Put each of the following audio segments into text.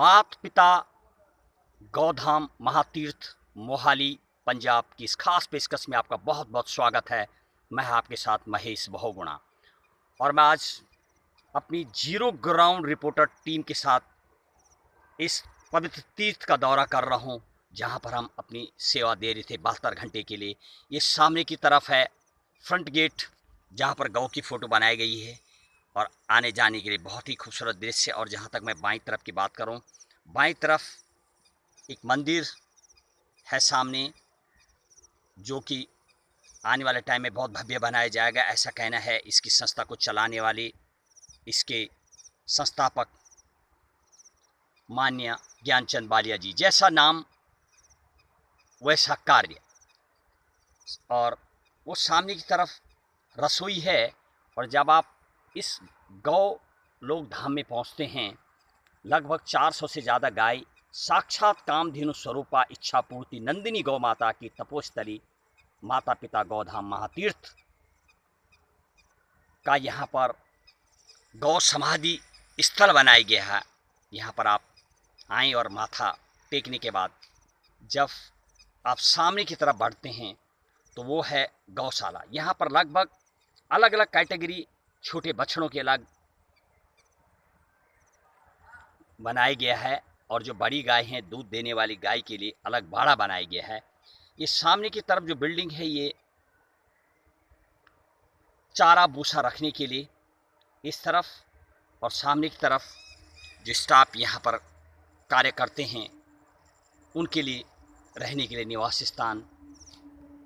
माता पिता गौधाम महातीर्थ मोहाली पंजाब की इस खास पेशकश में आपका बहुत बहुत स्वागत है। मैं आपके साथ महेश बहुगुणा और मैं आज अपनी जीरो ग्राउंड रिपोर्टर टीम के साथ इस पवित्र तीर्थ का दौरा कर रहा हूं, जहां पर हम अपनी सेवा दे रहे थे 72 घंटे के लिए। ये सामने की तरफ है फ्रंट गेट, जहां पर गौ की फ़ोटो बनाई गई है और आने जाने के लिए बहुत ही खूबसूरत दृश्य। और जहां तक मैं बाईं तरफ की बात करूं, बाईं तरफ एक मंदिर है सामने, जो कि आने वाले टाइम में बहुत भव्य बनाया जाएगा, ऐसा कहना है इसकी संस्था को चलाने वाले इसके संस्थापक माननीय ज्ञानचंद बालिया जी। जैसा नाम वैसा कार्य। और वो सामने की तरफ रसोई है। और जब आप इस गौ लोक धाम में पहुंचते हैं, लगभग 400 से ज़्यादा गाय साक्षात कामधेनु स्वरूपा इच्छा पूर्ति नंदिनी गौ माता की तपोस्थली माता पिता गौधाम महातीर्थ का यहाँ पर गौ समाधि स्थल बनाया गया है। यहाँ पर आप आएँ और माथा टेकने के बाद जब आप सामने की तरफ बढ़ते हैं तो वो है गौशाला। यहाँ पर लगभग अलग अलग कैटेगरी, छोटे बछड़ों के अलग बनाया गया है और जो बड़ी गाय हैं, दूध देने वाली गाय के लिए अलग बाड़ा बनाया गया है। ये सामने की तरफ जो बिल्डिंग है, ये चारा भूसा रखने के लिए इस तरफ, और सामने की तरफ जो स्टाफ यहाँ पर कार्य करते हैं उनके लिए रहने के लिए निवास स्थान।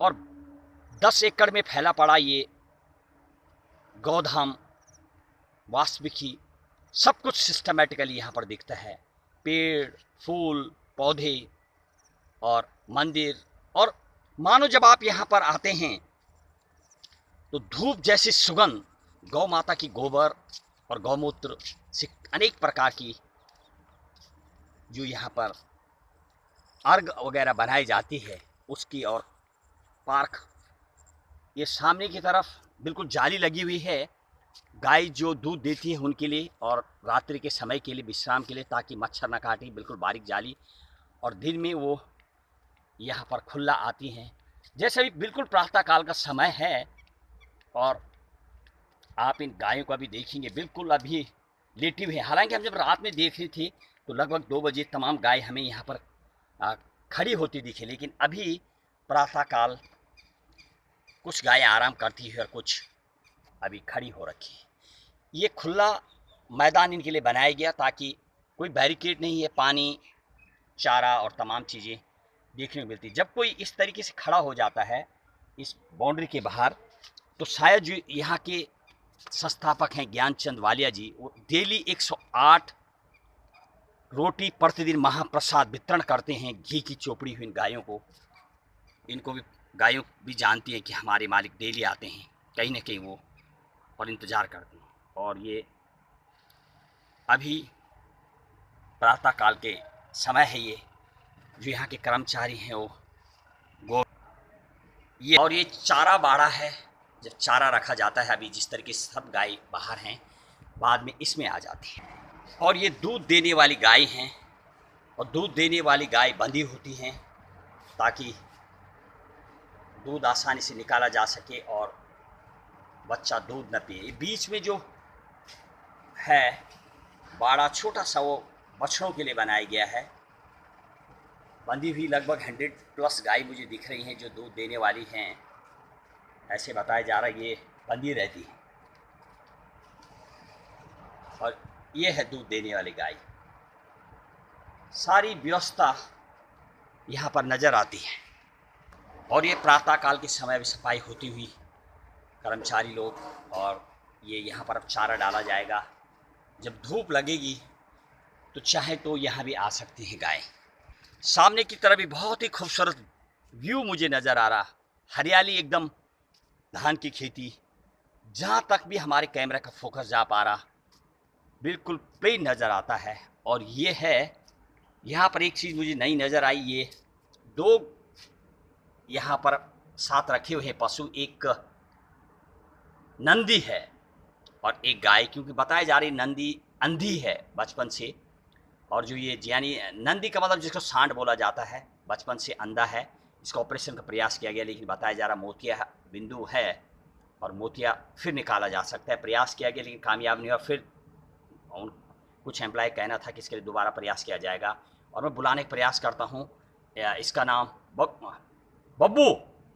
और 10 एकड़ में फैला पड़ा ये गौधाम वास्तविक ही सब कुछ सिस्टमेटिकली यहाँ पर दिखता है। पेड़, फूल, पौधे और मंदिर। और मानो जब आप यहाँ पर आते हैं तो धूप जैसी सुगंध गौ माता की गोबर और गौमूत्र से अनेक प्रकार की जो यहाँ पर अर्घ वगैरह बनाई जाती है उसकी। और पार्क, ये सामने की तरफ बिल्कुल जाली लगी हुई है गाय जो दूध देती है उनके लिए और रात्रि के समय के लिए, विश्राम के लिए, ताकि मच्छर न काटे। बिल्कुल बारीक जाली। और दिन में वो यहाँ पर खुला आती हैं। जैसे भी बिल्कुल प्रातः काल का समय है और आप इन गायों को अभी देखेंगे बिल्कुल अभी लेटी हुई है। हालांकि हम जब रात में देख रहे थे तो लगभग 2 बजे तमाम गाय हमें यहाँ पर खड़ी होती दिखी, लेकिन अभी प्रातः काल कुछ गायें आराम करती है और कुछ अभी खड़ी हो रखी है। ये खुला मैदान इनके लिए बनाया गया ताकि कोई बैरिकेड नहीं है, पानी, चारा और तमाम चीज़ें देखने को मिलती। जब कोई इस तरीके से खड़ा हो जाता है इस बाउंड्री के बाहर, तो शायद जो यहाँ के संस्थापक हैं ज्ञानचंद बालिया जी, वो डेली 108 रोटी प्रतिदिन महाप्रसाद वितरण करते हैं घी की चोपड़ी हुई इन गायों को। इनको भी गायों भी जानती हैं कि हमारे मालिक डेली आते हैं, कहीं ना कहीं वो और इंतज़ार करते हैं। और ये अभी प्रातः काल के समय है। ये जो यहाँ के कर्मचारी हैं वो ये, और ये चारा बाड़ा है। जब चारा रखा जाता है, अभी जिस तरीके से सब गाय बाहर हैं, बाद में इसमें आ जाती हैं। और ये दूध देने वाली गाय हैं और दूध देने वाली गाय बंधी होती हैं ताकि दूध आसानी से निकाला जा सके और बच्चा दूध न पिए। बीच में जो है बाड़ा छोटा सा, वो बछड़ों के लिए बनाया गया है। बंधी हुई लगभग 100+ गाय मुझे दिख रही हैं जो दूध देने वाली हैं, ऐसे बताया जा रहा है। ये बंधी रहती है और ये है दूध देने वाली गाय। सारी व्यवस्था यहाँ पर नज़र आती है। और ये प्रातः काल के समय भी सफाई होती हुई कर्मचारी लोग, और ये यहाँ पर अब चारा डाला जाएगा। जब धूप लगेगी तो चाहे तो यहाँ भी आ सकती हैं गाय। सामने की तरफ भी बहुत ही खूबसूरत व्यू मुझे नज़र आ रहा, हरियाली एकदम, धान की खेती। जहाँ तक भी हमारे कैमरे का फोकस जा पा रहा, बिल्कुल प्लेन नज़र आता है। और ये है, यहाँ पर एक चीज़ मुझे नई नज़र आई। ये 2 यहाँ पर साथ रखे हुए पशु, एक नंदी है और एक गाय, क्योंकि बताया जा रही नंदी अंधी है बचपन से, और जो ये यानी नंदी का मतलब जिसको सांड बोला जाता है, बचपन से अंधा है, इसका ऑपरेशन का प्रयास किया गया लेकिन बताया जा रहा मोतिया बिंदु है और मोतिया फिर निकाला जा सकता है। प्रयास किया गया लेकिन कामयाब नहीं हुआ। फिर उन कुछ एम्प्लॉय कहना था कि इसके लिए दोबारा प्रयास किया जाएगा और मैं बुलाने का प्रयास करता हूँ। इसका नाम बब्बू,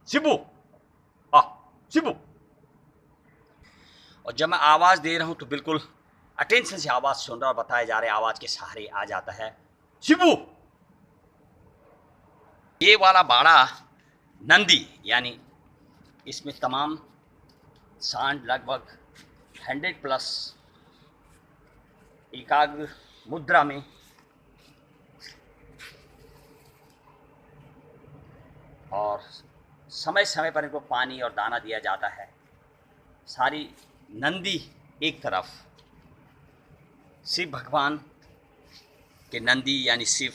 शिबू, आ शिबू। और जब मैं आवाज़ दे रहा हूँ तो बिल्कुल अटेंशन से आवाज़ सुन रहा और बताया जा रहा है, आवाज़ के सहारे आ जाता है शिबू। ये वाला बाड़ा नंदी यानी इसमें तमाम सांड लगभग 100+ एकाग्र मुद्रा में और समय समय पर इनको पानी और दाना दिया जाता है। सारी नंदी एक तरफ, शिव भगवान के नंदी यानी शिव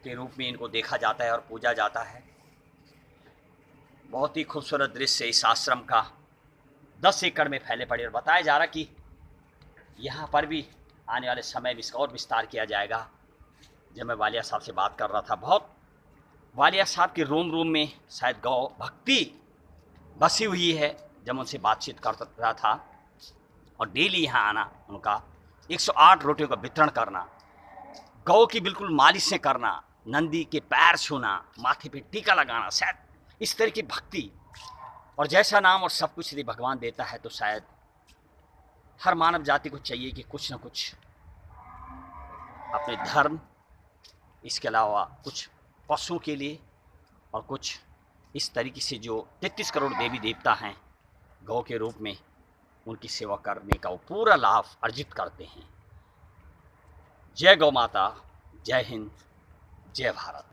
के रूप में इनको देखा जाता है और पूजा जाता है। बहुत ही खूबसूरत दृश्य इस आश्रम का 10 एकड़ में फैले पड़े और बताया जा रहा कि यहाँ पर भी आने वाले समय में इसका और विस्तार किया जाएगा। जब मैं वालिया साहब से बात कर रहा था, बहुत वालिया साहब के रोम रोम में शायद गौ भक्ति बसी हुई है। जब उनसे बातचीत कर रहा था और डेली यहाँ आना, उनका 108 रोटियों का वितरण करना, गौ की बिल्कुल मालिशें करना, नंदी के पैर छूना, माथे पे टीका लगाना, शायद इस तरह की भक्ति। और जैसा नाम और सब कुछ यदि भगवान देता है तो शायद हर मानव जाति को चाहिए कि कुछ न कुछ अपने धर्म, इसके अलावा कुछ पशुओं के लिए और कुछ इस तरीके से जो 33 करोड़ देवी देवता हैं गौ के रूप में, उनकी सेवा करने का वो पूरा लाभ अर्जित करते हैं। जय गौ माता, जय हिंद, जय भारत।